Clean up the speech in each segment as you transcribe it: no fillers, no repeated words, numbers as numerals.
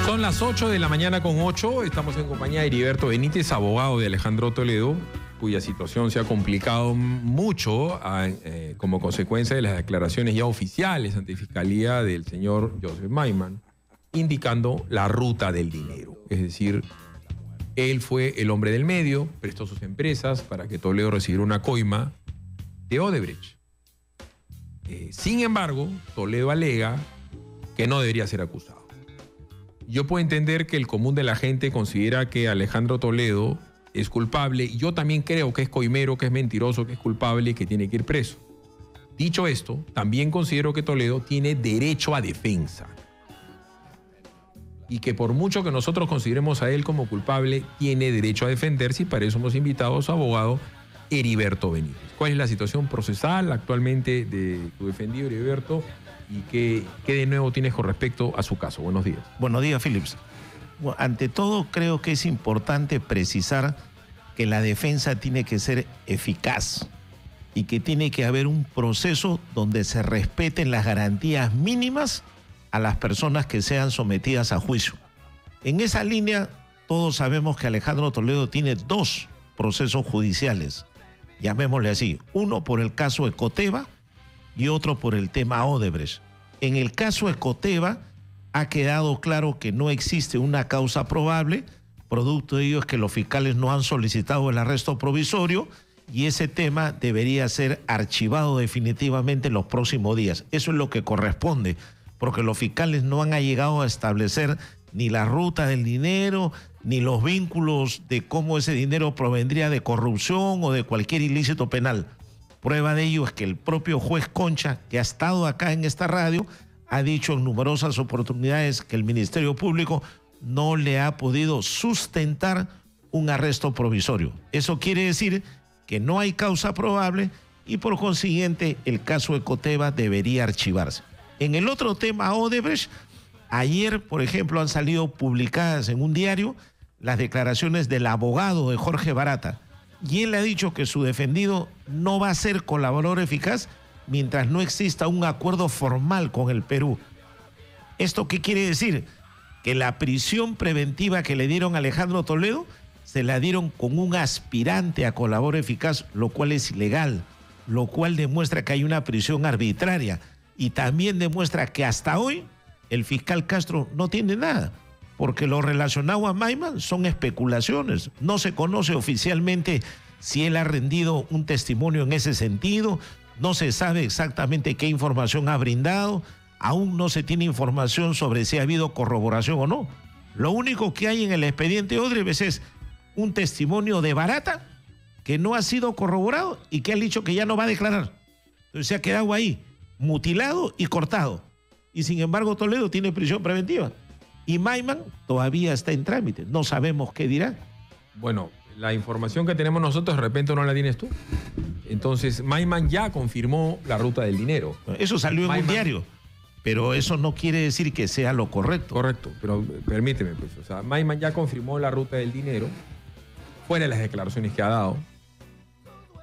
Son las 8 de la mañana con 8. Estamos en compañía de Heriberto Benítez, abogado de Alejandro Toledo, cuya situación se ha complicado mucho como consecuencia de las declaraciones ya oficiales ante Fiscalía del señor Joseph Maiman, indicando la ruta del dinero. Es decir, él fue el hombre del medio, prestó sus empresas para que Toledo recibiera una coima de Odebrecht. Sin embargo, Toledo alega que no debería ser acusado. Yo puedo entender que el común de la gente considera que Alejandro Toledo es culpable, y yo también creo que es coimero, que es mentiroso, que es culpable y que tiene que ir preso. Dicho esto, también considero que Toledo tiene derecho a defensa y que por mucho que nosotros consideremos a él como culpable, tiene derecho a defenderse, y para eso hemos invitado a su abogado Heriberto Benítez. ¿Cuál es la situación procesal actualmente de tu defendido, Heriberto? ¿Y qué de nuevo tienes con respecto a su caso? Buenos días. Buenos días, Philips. Bueno, ante todo, creo que es importante precisar que la defensa tiene que ser eficaz y que tiene que haber un proceso donde se respeten las garantías mínimas a las personas que sean sometidas a juicio. En esa línea, todos sabemos que Alejandro Toledo tiene dos procesos judiciales, llamémosle así, uno por el caso Ecoteva y otro por el tema Odebrecht. En el caso Ecoteva ha quedado claro que no existe una causa probable, producto de ello es que los fiscales no han solicitado el arresto provisorio y ese tema debería ser archivado definitivamente en los próximos días. Eso es lo que corresponde, porque los fiscales no han llegado a establecer ni la ruta del dinero, ni los vínculos de cómo ese dinero provendría de corrupción o de cualquier ilícito penal. Prueba de ello es que el propio juez Concha, que ha estado acá en esta radio, ha dicho en numerosas oportunidades que el Ministerio Público no le ha podido sustentar un arresto provisorio. Eso quiere decir que no hay causa probable y por consiguiente el caso Ecoteva debería archivarse. En el otro tema Odebrecht, ayer, por ejemplo, han salido publicadas en un diario las declaraciones del abogado de Jorge Barata. Y él ha dicho que su defendido no va a ser colaborador eficaz mientras no exista un acuerdo formal con el Perú. ¿Esto qué quiere decir? Que la prisión preventiva que le dieron a Alejandro Toledo se la dieron con un aspirante a colaborador eficaz, lo cual es ilegal, lo cual demuestra que hay una prisión arbitraria y también demuestra que hasta hoy el fiscal Castro no tiene nada, porque lo relacionado a Maiman son especulaciones. No se conoce oficialmente si él ha rendido un testimonio en ese sentido, no se sabe exactamente qué información ha brindado, aún no se tiene información sobre si ha habido corroboración o no. Lo único que hay en el expediente Odebrecht es un testimonio de Barata que no ha sido corroborado y que ha dicho que ya no va a declarar. Entonces se ha quedado ahí, mutilado y cortado. Y sin embargo Toledo tiene prisión preventiva. Y Maiman todavía está en trámite. No sabemos qué dirá. Bueno, la información que tenemos nosotros de repente no la tienes tú. Entonces, Maiman ya confirmó la ruta del dinero. Eso salió en un diario, pero eso no quiere decir que sea lo correcto. Correcto, pero permíteme, pues. O sea, Maiman ya confirmó la ruta del dinero, fuera de las declaraciones que ha dado.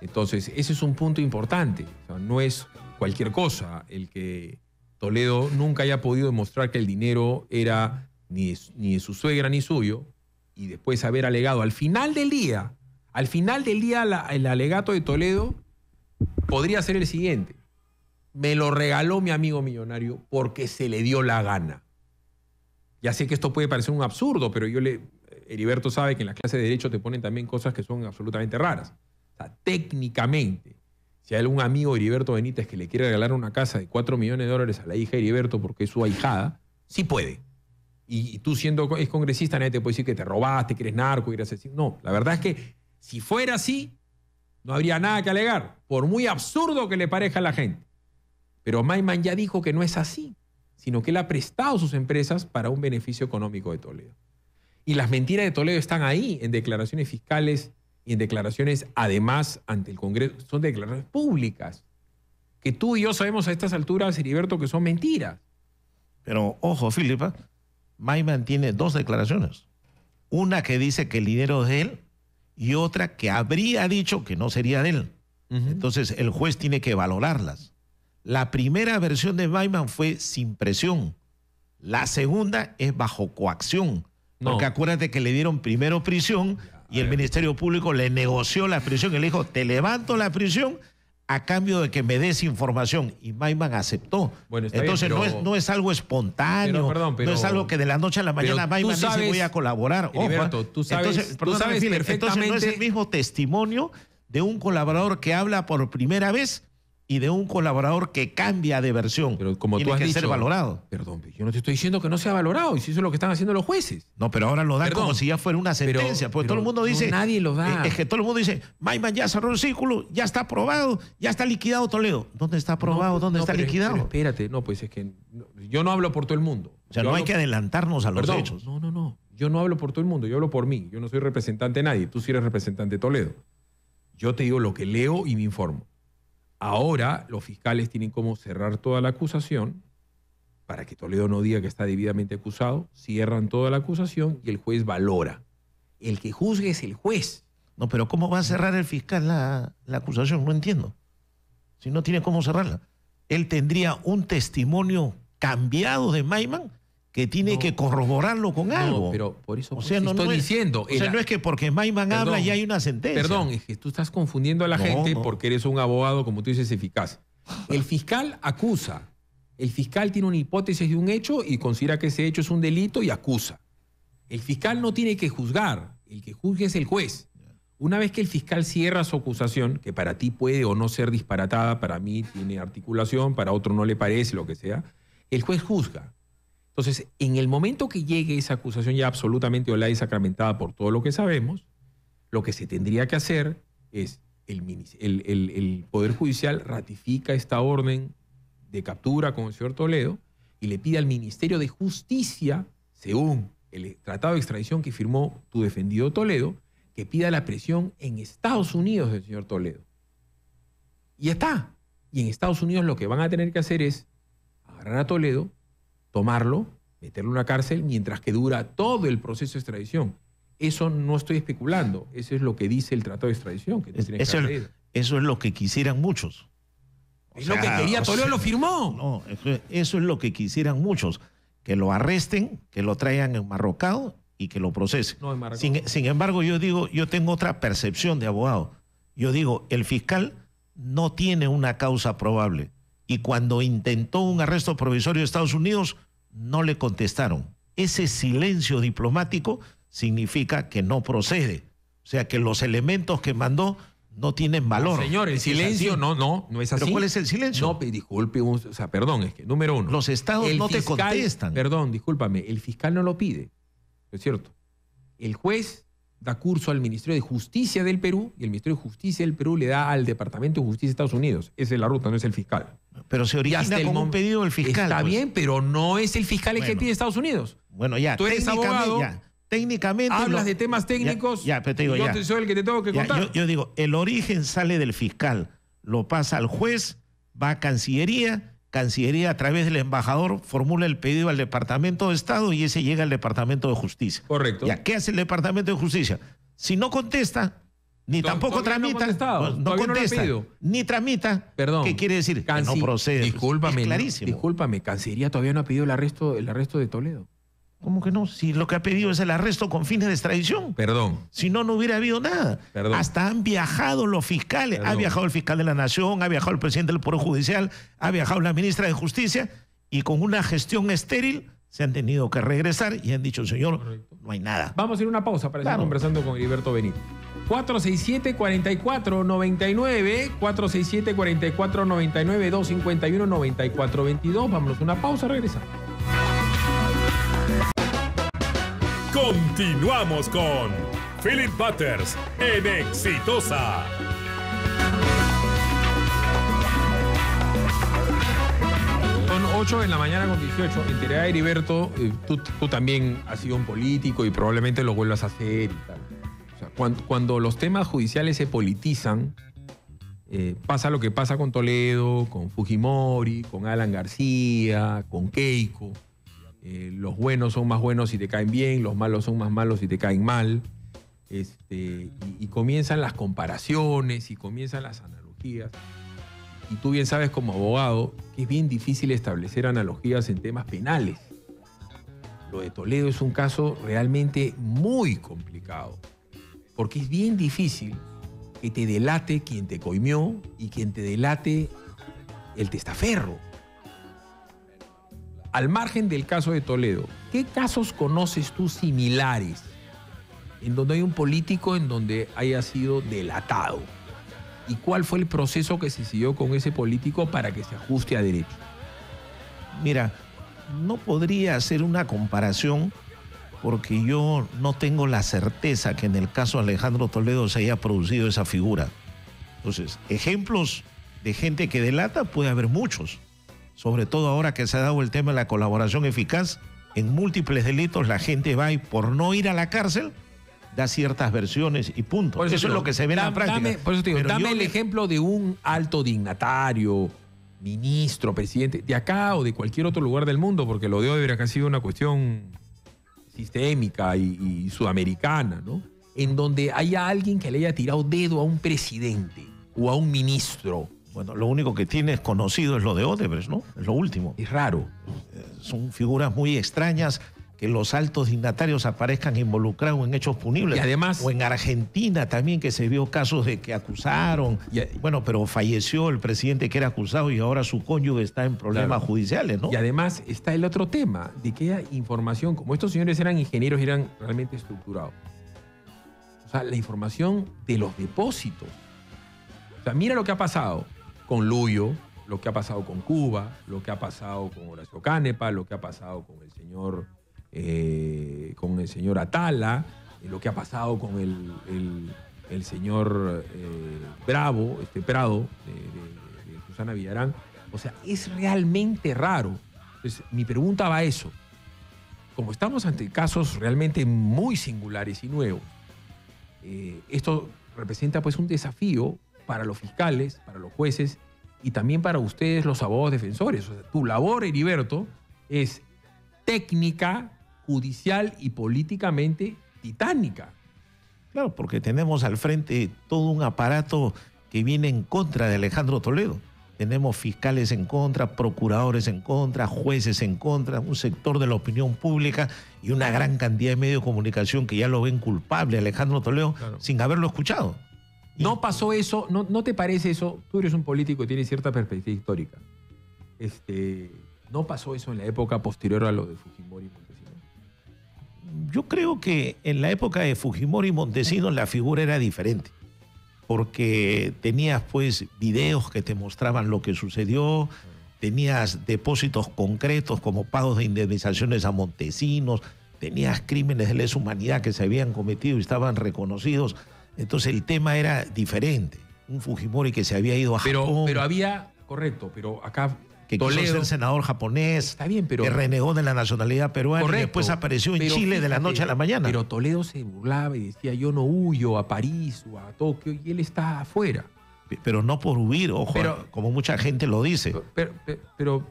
Entonces, ese es un punto importante. O sea, no es cualquier cosa el que Toledo nunca haya podido demostrar que el dinero era ni de su suegra ni suyo, y después haber alegado al final del día, el alegato de Toledo podría ser el siguiente: me lo regaló mi amigo millonario porque se le dio la gana. Ya sé que esto puede parecer un absurdo, pero Heriberto sabe que en la clase de Derecho te ponen también cosas que son absolutamente raras. O sea, técnicamente, si hay algún amigo de Heriberto Benítez que le quiere regalar una casa de $4 millones a la hija de Heriberto porque es su ahijada, sí puede. Y tú siendo congresista, nadie te puede decir que te robaste, que eres narco, que eres asesino. No, la verdad es que si fuera así, no habría nada que alegar, por muy absurdo que le parezca a la gente. Pero Maiman ya dijo que no es así, sino que él ha prestado sus empresas para un beneficio económico de Toledo. Y las mentiras de Toledo están ahí, en declaraciones fiscales y en declaraciones, además, ante el Congreso. Son declaraciones públicas, que tú y yo sabemos a estas alturas, Heriberto, que son mentiras. Pero, ojo, Filipa, Maiman tiene dos declaraciones. Una que dice que el dinero es de él y otra que habría dicho que no sería de él. Entonces, el juez tiene que valorarlas. La primera versión de Maiman fue sin presión. La segunda es bajo coacción. No. Porque acuérdate que le dieron primero prisión y el Ministerio Público le negoció la prisión y le dijo, te levanto la prisión a cambio de que me des información. Y Maiman aceptó. Bueno, está entonces bien, pero, no es algo espontáneo, no es algo que de la noche a la mañana Maiman dice voy a colaborar. Heriberto, tú sabes, entonces no es el mismo testimonio de un colaborador que habla por primera vez y de un colaborador que cambia de versión. Pero como tiene tú has que dicho, ser valorado. Perdón, yo no te estoy diciendo que no sea valorado, y si eso es lo que están haciendo los jueces. No, pero ahora lo dan Perdón, como si ya fuera una sentencia. Porque todo el mundo dice... No, nadie lo da. Es que todo el mundo dice, Maiman ya cerró el círculo, ya está aprobado, ya está liquidado Toledo. ¿Dónde está aprobado? ¿Dónde está liquidado? Pero espérate, no, pues es que yo no hablo por todo el mundo. O sea, no hay que adelantarnos a los hechos. No. Yo no hablo por todo el mundo, yo hablo por mí. Yo no soy representante de nadie. Tú sí eres representante de Toledo. Yo te digo lo que leo y me informo. Ahora los fiscales tienen como cerrar toda la acusación para que Toledo no diga que está debidamente acusado. Cierran toda la acusación y el juez valora. El que juzgue es el juez. No, pero ¿cómo va a cerrar el fiscal la acusación? No entiendo. Si no tiene cómo cerrarla. Él tendría un testimonio cambiado de Maiman que tiene que corroborarlo con algo. No, pero por eso estoy diciendo. O sea, no es que porque Maiman habla ya hay una sentencia. Perdón, es que tú estás confundiendo a la gente porque eres un abogado, como tú dices, eficaz. El fiscal acusa. El fiscal tiene una hipótesis de un hecho y considera que ese hecho es un delito y acusa. El fiscal no tiene que juzgar. El que juzgue es el juez. Una vez que el fiscal cierra su acusación, que para ti puede o no ser disparatada, para mí tiene articulación, para otro no le parece, lo que sea, el juez juzga. Entonces, en el momento que llegue esa acusación ya absolutamente olada y sacramentada por todo lo que sabemos, lo que se tendría que hacer es el Poder Judicial ratifica esta orden de captura con el señor Toledo y le pide al Ministerio de Justicia, según el tratado de extradición que firmó tu defendido Toledo, que pida la prisión en Estados Unidos del señor Toledo. Y ya está. Y en Estados Unidos lo que van a tener que hacer es agarrar a Toledo, tomarlo, meterlo en una cárcel mientras que dura todo el proceso de extradición. Eso no estoy especulando, eso es lo que dice el tratado de extradición. Que eso es lo que quisieran muchos. Es lo que quería Toledo, lo firmó. No, eso es lo que quisieran muchos. Que lo arresten, que lo traigan enmarrocado y que lo procesen. No, sin embargo, yo tengo otra percepción de abogado. Yo digo, el fiscal no tiene una causa probable. Y cuando intentó un arresto provisorio de Estados Unidos, no le contestaron. Ese silencio diplomático significa que no procede. O sea, que los elementos que mandó no tienen valor. No, señor, el silencio no es así. ¿Pero cuál es el silencio? No, disculpe, perdón, es que número uno. Los estados no te contestan. Perdón, discúlpame, el fiscal no lo pide, es cierto. El juez da curso al Ministerio de Justicia del Perú y el Ministerio de Justicia del Perú le da al Departamento de Justicia de Estados Unidos. Esa es la ruta, no es el fiscal. Pero se origina como un pedido del fiscal. Está bien, pero no es el fiscal el que pide Estados Unidos. Bueno, ya. Tú eres abogado, técnicamente hablas de temas técnicos. Pero te digo, yo soy el que te tengo que contar. Yo digo, el origen sale del fiscal, lo pasa al juez, va a Cancillería a través del embajador formula el pedido al Departamento de Estado y ese llega al Departamento de Justicia. Correcto. ¿Qué hace el Departamento de Justicia? Si no contesta, ni tampoco tramita, no contesta, ni tramita, perdón, ¿qué quiere decir? Que no procede. Discúlpame, es clarísimo. Discúlpame, Cancillería todavía no ha pedido el arresto de Toledo. ¿Cómo que no? Si lo que ha pedido es el arresto con fines de extradición. Perdón. Si no, no hubiera habido nada. Perdón. Hasta han viajado los fiscales. Perdón. Ha viajado el fiscal de la Nación, ha viajado el presidente del Poder Judicial, ha viajado la ministra de Justicia y con una gestión estéril se han tenido que regresar y han dicho, señor, correcto, no hay nada. Vamos a hacer una pausa para seguir conversando con Heriberto Benítez. 467-4499, 467-4499, 251-9422. Vámonos a una pausa, regresamos. Continuamos con Philip Butters en Exitosa. Son 8 de la mañana con 18. Enteré a Heriberto, tú también has sido un político y probablemente lo vuelvas a hacer y tal. O sea, cuando los temas judiciales se politizan, pasa lo que pasa con Toledo, con Fujimori, con Alan García, con Keiko. Los buenos son más buenos si te caen bien, los malos son más malos si te caen mal. Y comienzan las comparaciones y comienzan las analogías. y tú bien sabes como abogado, que es bien difícil establecer analogías en temas penales. Lo de Toledo es un caso realmente muy complicado, porque es bien difícil que te delate quien te coimió y quien te delate el testaferro. Al margen del caso de Toledo, ¿qué casos conoces tú similares en donde hay un político en donde haya sido delatado? ¿Y cuál fue el proceso que se siguió con ese político para que se ajuste a derecho? Mira, no podría hacer una comparación porque yo no tengo la certeza que en el caso de Alejandro Toledo se haya producido esa figura. Entonces, ejemplos de gente que delata puede haber muchos. Sobre todo ahora que se ha dado el tema de la colaboración eficaz, en múltiples delitos la gente va y por no ir a la cárcel da ciertas versiones y punto. Eso es lo que se ve en la práctica. Por eso te digo, dame el ejemplo de un alto dignatario, ministro, presidente, de acá o de cualquier otro lugar del mundo, porque lo de Odebrecht ha sido una cuestión sistémica y sudamericana, ¿no? En donde haya alguien que le haya tirado dedo a un presidente o a un ministro. Bueno, lo único que tienes conocido es lo de Odebrecht, ¿no? Es lo último. Es raro. Son figuras muy extrañas que los altos dignatarios aparezcan involucrados en hechos punibles. Y además, o en Argentina también, que se vio casos de que acusaron. Bueno, pero falleció el presidente que era acusado y ahora su cónyuge está en problemas judiciales, ¿no? Y además está el otro tema, de que haya información, como estos señores eran ingenieros y eran realmente estructurados. O sea, la información de los depósitos. O sea, mira lo que ha pasado con Luyo, lo que ha pasado con Cuba, lo que ha pasado con Horacio Canepa, lo que ha pasado con el señor Atala, lo que ha pasado con el señor Prado, de Susana Villarán. O sea, es realmente raro. Entonces, mi pregunta va a eso. Como estamos ante casos realmente muy singulares y nuevos, esto representa pues un desafío para los fiscales, para los jueces y también para ustedes los abogados defensores. O sea, tu labor, Heriberto, es técnica, judicial y políticamente titánica. Claro, porque tenemos al frente todo un aparato que viene en contra de Alejandro Toledo. Tenemos fiscales en contra, procuradores en contra, jueces en contra, un sector de la opinión pública y una gran cantidad de medios de comunicación que ya lo ven culpable a Alejandro Toledo sin haberlo escuchado. ¿No pasó eso? ¿No te parece eso? Tú eres un político y tienes cierta perspectiva histórica. ¿No pasó eso en la época posterior a lo de Fujimori y Montesinos? Yo creo que en la época de Fujimori y Montesinos la figura era diferente, porque tenías pues videos que te mostraban lo que sucedió, tenías depósitos concretos como pagos de indemnizaciones a Montesinos, tenías crímenes de lesa humanidad que se habían cometido y estaban reconocidos. Entonces el tema era diferente. Un Fujimori que se había ido a Japón. Pero había, correcto, pero acá que Toledo, quiso ser senador japonés, está bien, pero, que renegó de la nacionalidad peruana, correcto, y después apareció en Chile, fíjate, de la noche a la mañana. Pero Toledo se burlaba y decía, yo no huyo a París o a Tokio, y él está afuera. Pero no por huir, ojo, como mucha gente lo dice. Pero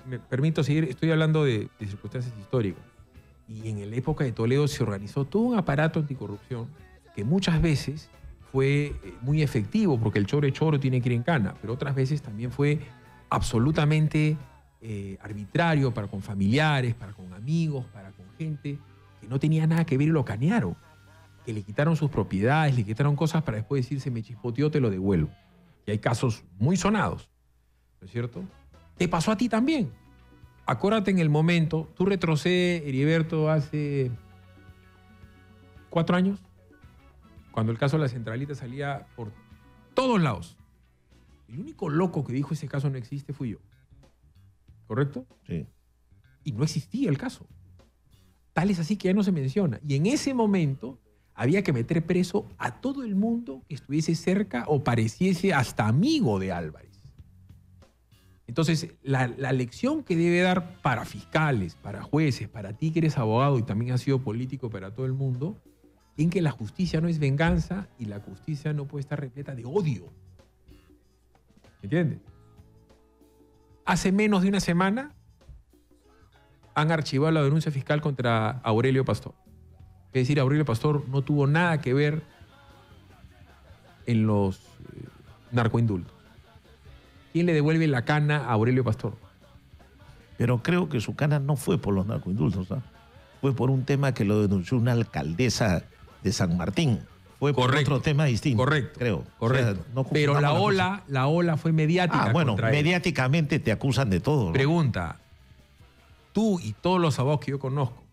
me permito seguir, estoy hablando de circunstancias históricas. Y en la época de Toledo se organizó todo un aparato anticorrupción que muchas veces fue muy efectivo, porque el choro tiene que ir en cana, pero otras veces también fue absolutamente arbitrario para con familiares, para con amigos, para con gente que no tenía nada que ver y lo canearon, que le quitaron sus propiedades, le quitaron cosas para después decir, se me chispoteó, te lo devuelvo. Y hay casos muy sonados, ¿no es cierto? Te pasó a ti también. Acuérdate en el momento, tú retrocedes, Heriberto, hace 4 años, cuando el caso de la centralita salía por todos lados. El único loco que dijo ese caso no existe fui yo. ¿Correcto? Sí. Y no existía el caso. Tal es así que ya no se menciona. Y en ese momento había que meter preso a todo el mundo que estuviese cerca o pareciese hasta amigo de Álvarez. Entonces, la lección que debe dar para fiscales, para jueces, para ti que eres abogado y también has sido político para todo el mundo, en que la justicia no es venganza y la justicia no puede estar repleta de odio. ¿Entiendes? Hace menos de una semana han archivado la denuncia fiscal contra Aurelio Pastor. Es decir, Aurelio Pastor no tuvo nada que ver en los narcoindultos. ¿quién le devuelve la cana a Aurelio Pastor? Pero creo que su cana no fue por los narcoindultos, ¿no? Fue por un tema que lo denunció una alcaldesa de San Martín. Fue por otro tema distinto. Correcto. Creo. Correcto. O sea, no pero la ola fue mediática. Ah, bueno, contra él. mediáticamente te acusan de todo, ¿no? Pregunta, tú y todos los abogados que yo conozco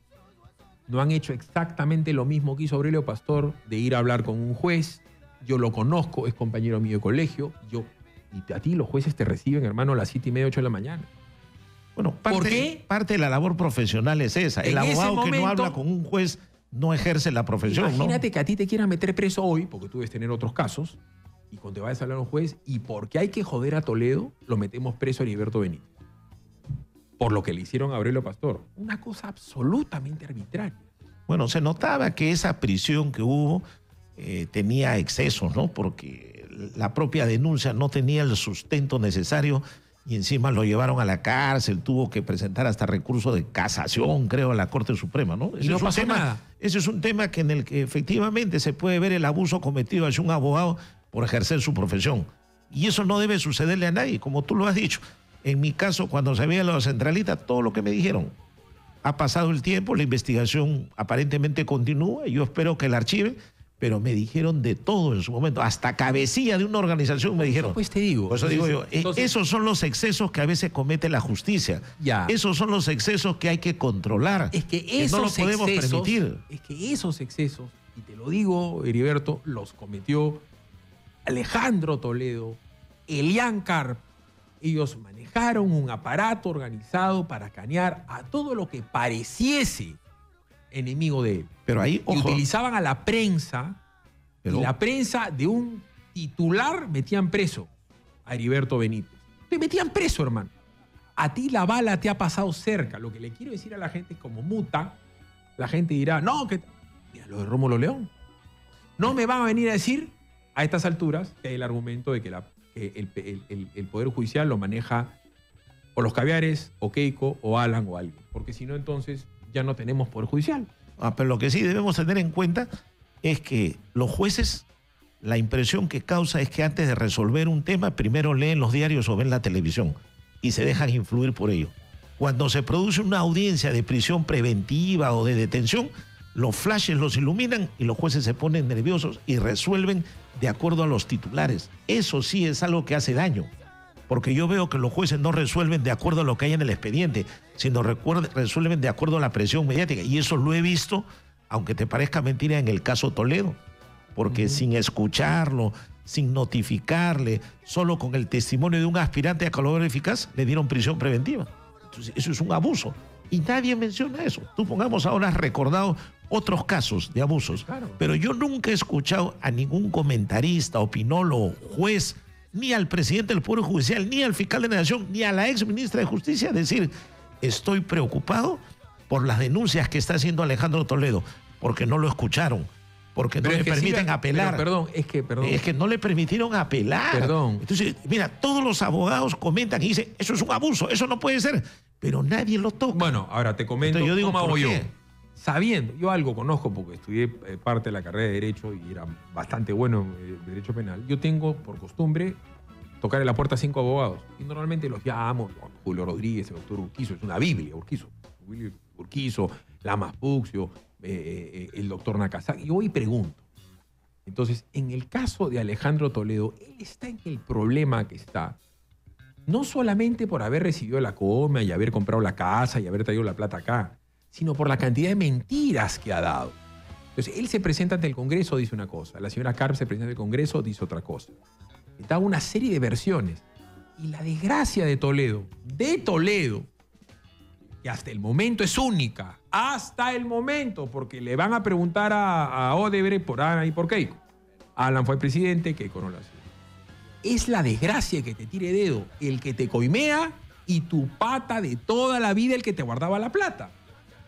no han hecho exactamente lo mismo que hizo Aurelio Pastor de ir a hablar con un juez. Yo lo conozco, es compañero mío de colegio. Y a ti los jueces te reciben, hermano, a las 7:30, 8 de la mañana. Bueno, ¿Por qué? Parte de la labor profesional es esa. El abogado que no habla con un juez no ejerce la profesión, Imagínate ¿no? que a ti te quieran meter preso hoy, porque tú debes tener otros casos, y cuando te vayas a hablar a un juez, y porque hay que joder a Toledo, lo metemos preso a Heriberto Benítez. Por lo que le hicieron a Aurelio Pastor. Una cosa absolutamente arbitraria. Bueno, se notaba que esa prisión que hubo tenía excesos, ¿no? Porque la propia denuncia no tenía el sustento necesario y encima lo llevaron a la cárcel, tuvo que presentar hasta recurso de casación, creo, a la Corte Suprema, ¿no? Y no pasó nada. Ese es un tema en el que efectivamente se puede ver el abuso cometido hacia un abogado por ejercer su profesión. Y eso no debe sucederle a nadie, como tú lo has dicho. En mi caso, cuando se veía a los centralistas, todo lo que me dijeron. Ha pasado el tiempo, la investigación aparentemente continúa, y yo espero que la archiven, pero me dijeron de todo en su momento, hasta cabecilla de una organización me dijeron. Pues te digo. Por eso digo yo, esos son los excesos que a veces comete la justicia. Ya. Esos son los excesos que hay que controlar. Es que esos no los podemos permitir. Es que esos excesos, y te lo digo, Heriberto, los cometió Alejandro Toledo, Elian Carp. Ellos manejaron un aparato organizado para canear a todo lo que pareciese enemigo de él. Pero ahí, Y ojo. utilizaban a la prensa, y la prensa de un titular metían preso a Heriberto Benítez. Te metían preso, hermano. A ti la bala te ha pasado cerca. Lo que le quiero decir a la gente es como muta, la gente dirá, no, que... Mira lo de Rómulo León. No me van a venir a decir a estas alturas que hay el argumento de que el Poder Judicial lo maneja o los Caviares, o Keiko, o Alan, o alguien. Porque si no, entonces ya no tenemos Poder Judicial. Pero lo que sí debemos tener en cuenta es que los jueces, la impresión que causa es que antes de resolver un tema, primero leen los diarios o ven la televisión y se dejan influir por ello. Cuando se produce una audiencia de prisión preventiva o de detención, los flashes los iluminan y los jueces se ponen nerviosos y resuelven de acuerdo a los titulares. Eso sí es algo que hace daño, porque yo veo que los jueces no resuelven de acuerdo a lo que hay en el expediente, sino resuelven de acuerdo a la presión mediática. Y eso lo he visto, aunque te parezca mentira, en el caso Toledo, porque sin escucharlo, sin notificarle, solo con el testimonio de un aspirante a colaborador eficaz, le dieron prisión preventiva. Entonces, eso es un abuso. Y nadie menciona eso. Tú pongamos ahora recordado otros casos de abusos. Claro. Pero yo nunca he escuchado a ningún comentarista, opinólogo, juez, ni al presidente del Poder Judicial, ni al fiscal de la Nación, ni a la ex ministra de Justicia decir, estoy preocupado por las denuncias que está haciendo Alejandro Toledo, porque no lo escucharon, porque no le permiten apelar. Perdón. Es que no le permitieron apelar. Perdón. Entonces, mira, todos los abogados comentan y dicen, eso es un abuso, eso no puede ser, pero nadie lo toca. Bueno, ahora te comento Entonces, yo digo, cómo hago ¿por yo. qué? Sabiendo, yo algo conozco porque estudié parte de la carrera de Derecho y era bastante bueno en Derecho Penal. Yo tengo por costumbre tocar en la puerta a 5 abogados. Y normalmente los llamo, Julio Rodríguez, el doctor Urquizo, es una biblia, Urquizo, Lamas Puxio, el doctor Nakazaki. Yo voy y pregunto. Entonces, en el caso de Alejandro Toledo, él está en el problema que está, no solamente por haber recibido la coma y haber comprado la casa y haber traído la plata acá, sino por la cantidad de mentiras que ha dado. Entonces, él se presenta ante el Congreso, dice una cosa. La señora Carp se presenta ante el Congreso, dice otra cosa. Da una serie de versiones. Y la desgracia de Toledo, que hasta el momento es única, hasta el momento, porque le van a preguntar a Odebrecht por Ana y por Keiko. Alan fue presidente, Keiko no lo hacía. Es la desgracia que te tire dedo, el que te coimea y tu pata de toda la vida el que te guardaba la plata.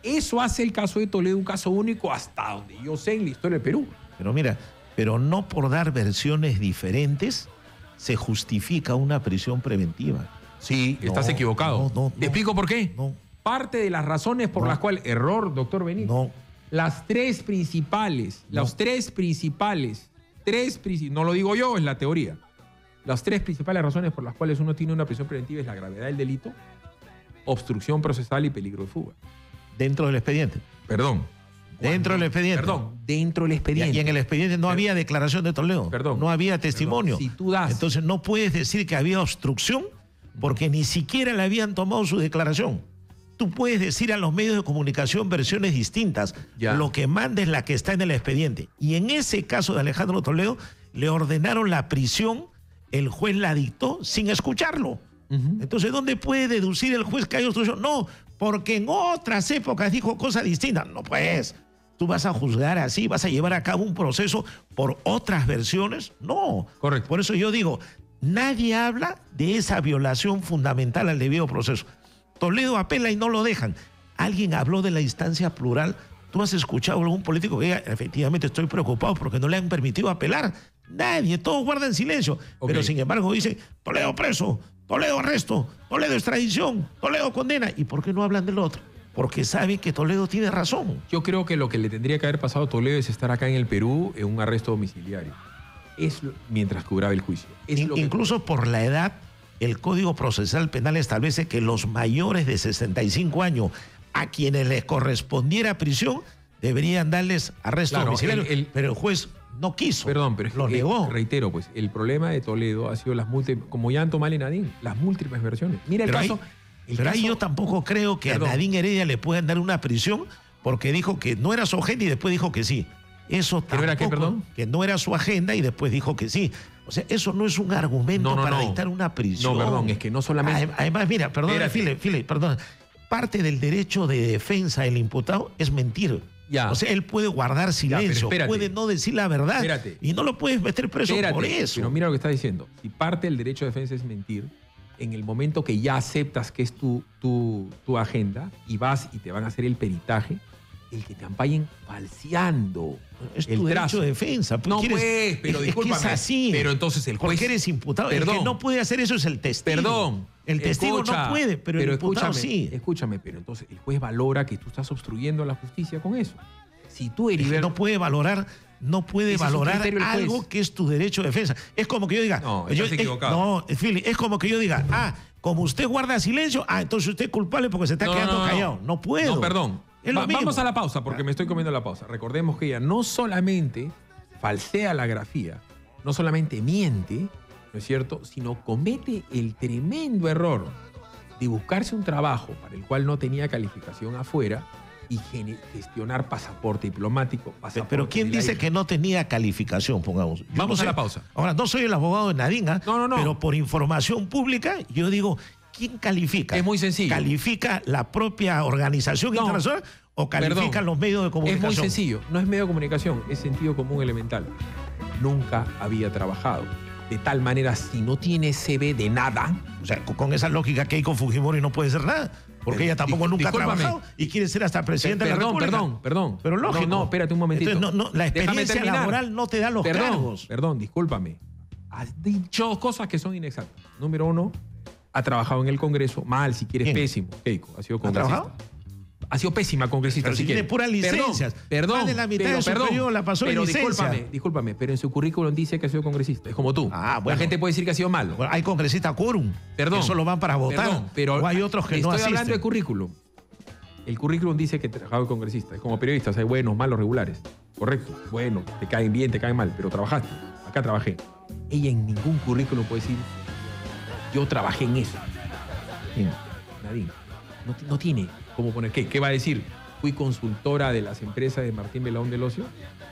Eso hace el caso de Toledo un caso único hasta donde yo sé en la historia del Perú. Pero mira, pero no por dar versiones diferentes se justifica una prisión preventiva. Sí, estás equivocado. ¿Te explico por qué? No. Parte de las razones por las cuales, error, doctor Benítez. No. Las tres principales, no lo digo yo, es la teoría. Las tres principales razones por las cuales uno tiene una prisión preventiva es la gravedad del delito, obstrucción procesal y peligro de fuga. Dentro del expediente. Perdón. Dentro del expediente. Perdón, dentro del expediente. Y en el expediente no había declaración de Toledo. Perdón. No había testimonio. Perdón. Si tú das... Entonces no puedes decir que había obstrucción porque ni siquiera le habían tomado su declaración. Tú puedes decir a los medios de comunicación versiones distintas. Ya. Lo que manda es la que está en el expediente. Y en ese caso de Alejandro Toledo, le ordenaron la prisión, el juez la dictó sin escucharlo. Entonces, ¿dónde puede deducir el juez que hay obstrucción? No, porque en otras épocas dijo cosas distintas. No, pues, tú vas a juzgar así, vas a llevar a cabo un proceso por otras versiones. No. Correcto. Por eso yo digo, nadie habla de esa violación fundamental al debido proceso. Toledo apela y no lo dejan. ¿Alguien habló de la instancia plural? ¿Tú has escuchado a algún político que diga, efectivamente estoy preocupado porque no le han permitido apelar? Nadie, todos guardan silencio. Okay. Pero sin embargo dice, Toledo preso, Toledo arresto, Toledo extradición, Toledo condena. ¿Y por qué no hablan del otro? Porque saben que Toledo tiene razón. Yo creo que lo que le tendría que haber pasado a Toledo es estar acá en el Perú en un arresto domiciliario. Mientras cobraba el juicio. Incluso por la edad, el Código Procesal Penal establece que los mayores de 65 años a quienes les correspondiera prisión deberían darles arresto domiciliario. Pero el juez no quiso. Perdón, pero lo negó. Reitero, pues, el problema de Toledo ha sido las múltiples, como ya Tomás y Nadine, las múltiples versiones. Mira el caso. Ahí yo tampoco creo que a Nadine Heredia le puedan dar una prisión porque dijo que no era su agenda y después dijo que sí. Eso tampoco. ¿Que no era qué, perdón? Que no era su agenda y después dijo que sí. O sea, eso no es un argumento para dictar una prisión. No, perdón, es que no solamente... Además, mira, perdón, Fili, perdón. Parte del derecho de defensa del imputado es mentir. Ya. O sea, él puede guardar silencio, puede no decir la verdad. Espérate. Y no lo puedes meter preso por eso. Pero mira lo que está diciendo. Si parte del derecho de defensa es mentir, en el momento que ya aceptas que es tu agenda y vas y te van a hacer el peritaje, el que te ampallen falseando es tu derecho de defensa. No, pues, pero discúlpame. Es así. Pero entonces el juez... Porque eres imputado. Perdón. El que no puede hacer eso es el testigo. Perdón. El testigo no puede, pero el imputado sí. Escúchame, pero entonces el juez valora que tú estás obstruyendo la justicia con eso. Si tú eres... No puede valorar algo que es tu derecho de defensa. Es como que yo diga... No, estás equivocado. No, Fili, es como que yo diga, como usted guarda silencio, entonces usted es culpable porque se está quedando callado. No puedo. No, perdón. Vamos a la pausa porque me estoy comiendo la pausa. Recordemos que ella no solamente falsea la grafía, no solamente miente, ¿no es cierto?, sino comete el tremendo error de buscarse un trabajo para el cual no tenía calificación afuera y gestionar pasaporte diplomático. Pero ¿quién dice que no tenía calificación, pongamos? Vamos a la pausa. Ahora, no soy el abogado de Nadine, no. Pero por información pública, yo digo, ¿quién califica? Es muy sencillo. ¿Califica la propia organización internacional o califican los medios de comunicación? Es muy sencillo. No es medio de comunicación, es sentido común elemental. Nunca había trabajado. De tal manera, si no tiene CV de nada... O sea, con esa lógica que hay con Fujimori no puede ser nada. Porque ella tampoco nunca ha trabajado y quiere ser hasta presidenta de la República. Perdón. Pero lógico. No, espérate un momentito. Entonces, la experiencia laboral no te da los cargos. Perdón, discúlpame. Has dicho cosas que son inexactas. Número uno, ha trabajado en el Congreso. Mal, si quieres, pésimo. Keiko, ha sido congresista. ¿Ha trabajado? Ha sido pésima congresista. Pero si tiene puras licencias. Perdón. Más de la mitad de su periodo la pasó en licencia. Discúlpame, pero en su currículum dice que ha sido congresista. Es como tú. Bueno. La gente puede decir que ha sido malo. Bueno, hay congresistas quórum. Perdón. Que solo van para votar. Perdón, pero o hay otros que no asisten. Estoy hablando de currículum. El currículum dice que ha trabajado de congresista. Es como periodistas. Hay buenos, malos, regulares. Correcto. Bueno, te caen bien, te caen mal. Pero trabajaste. Acá trabajé. Ella en ningún currículum puede decir yo trabajé en eso. Nadie. No tiene cómo poner. ¿Qué va a decir? Fui consultora de las empresas de Martín Belaún del Ocio.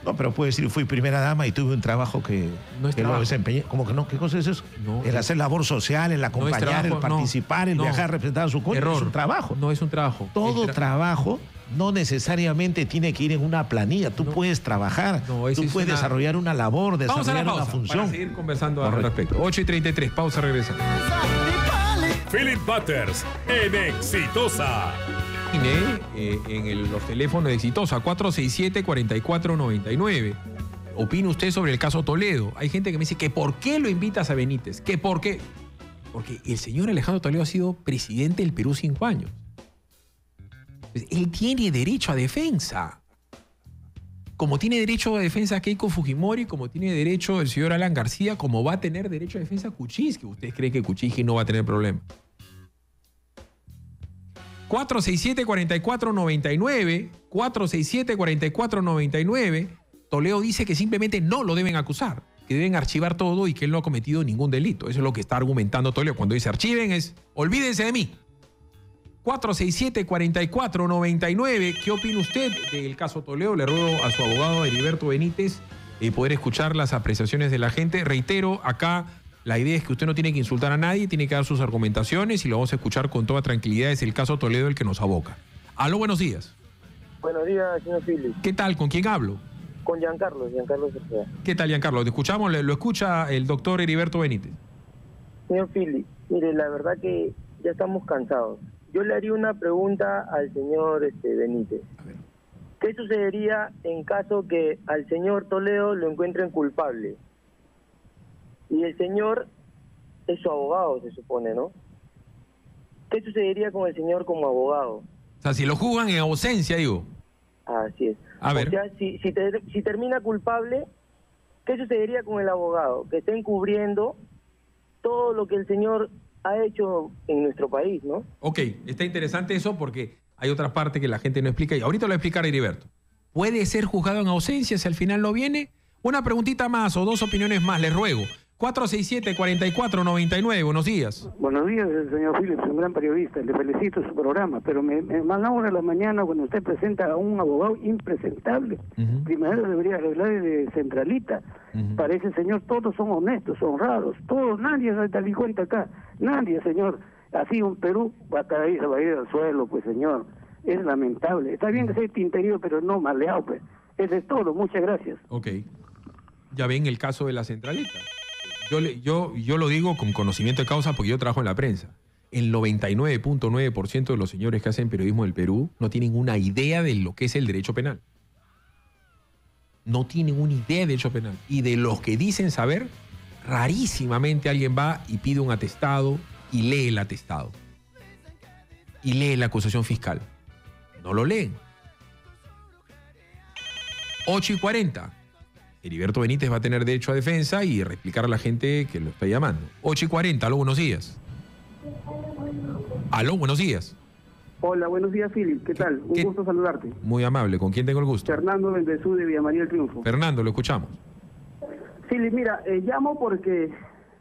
No, pero puede decir, fui primera dama y tuve un trabajo que lo desempeñé. ¿Cómo que no? ¿Qué cosa es eso? No, el hacer labor social, el acompañar, el participar, el viajar a representar a su cónyuge. Es un trabajo. No es un trabajo. Todo trabajo no necesariamente tiene que ir en una planilla. Tú puedes trabajar, tú puedes desarrollar una labor, desarrollar una función. Para seguir conversando al respecto. 8:33, pausa, regresamos. Philip Butters en Exitosa. En los teléfonos de Exitosa, 467-4499. ¿Opina usted sobre el caso Toledo? Hay gente que me dice que ¿por qué lo invitas a Benítez? ¿Que por qué? Porque el señor Alejandro Toledo ha sido presidente del Perú 5 años. Él tiene derecho a defensa. como tiene derecho a defensa Keiko Fujimori, como tiene derecho el señor Alan García, como va a tener derecho a defensa Kuczynski. ¿Ustedes creen que Kuczynski no va a tener problema? 467-4499, 467-4499. Toledo dice que simplemente no lo deben acusar, que deben archivar todo y que él no ha cometido ningún delito. Eso es lo que está argumentando Toledo. Cuando dice archiven es, olvídense de mí. 467-4499. ¿Qué opina usted del caso Toledo? Le ruego a su abogado Heriberto Benítez poder escuchar las apreciaciones de la gente. Reitero, acá la idea es que usted no tiene que insultar a nadie, tiene que dar sus argumentaciones y lo vamos a escuchar con toda tranquilidad. Es el caso Toledo el que nos aboca. Aló, buenos días. Buenos días, señor Philip. ¿Qué tal? ¿Con quién hablo? Con Giancarlo Cepeda. ¿Qué tal, Giancarlo? Te escuchamos, lo escucha el doctor Heriberto Benítez. Señor Philip, mire, la verdad que ya estamos cansados. Yo le haría una pregunta al señor Benítez. A ver. ¿Qué sucedería en caso que al señor Toledo lo encuentren culpable? Y el señor es su abogado, se supone, ¿no? ¿Qué sucedería con el señor como abogado? O sea, si lo juzgan en ausencia, digo. Así es. A ver. O sea, si termina culpable, ¿qué sucedería con el abogado? Que está encubriendo todo lo que el señor ha hecho en nuestro país, ¿no? Ok, está interesante eso porque hay otra parte que la gente no explica y ahorita lo va a explicar Heriberto. ¿Puede ser juzgado en ausencia si al final no viene? Una preguntita más o dos opiniones más, les ruego. 467-4499, buenos días. Buenos días, señor Phillips, un gran periodista, le felicito su programa, pero me van a una de la mañana cuando usted presenta a un abogado impresentable. Primero debería arreglar de centralita. Para ese señor todos son honestos, honrados, todos, nadie es delincuente acá, nadie, señor. Así un Perú va a caer, va a ir al suelo, pues señor, es lamentable. Está bien que sea tinterío, pero no maleado, pues. Eso es todo, muchas gracias. Ok. Ya ven el caso de la centralita. Yo lo digo con conocimiento de causa porque yo trabajo en la prensa. El 99.9% de los señores que hacen periodismo del Perú no tienen una idea de lo que es el derecho penal. No tienen una idea de derecho penal. Y de los que dicen saber, rarísimamente alguien va y pide un atestado y lee el atestado. Y lee la acusación fiscal. No lo leen. 8:40. Heriberto Benítez va a tener derecho a defensa y reexplicar a la gente que lo está llamando. 8:40, aló, buenos días. Aló, buenos días. Hola, buenos días, Philip. ¿Qué tal? Un gusto saludarte. Muy amable. ¿Con quién tengo el gusto? Fernando Bendezú de Villa María del Triunfo. Fernando, lo escuchamos. Philip, mira, llamo porque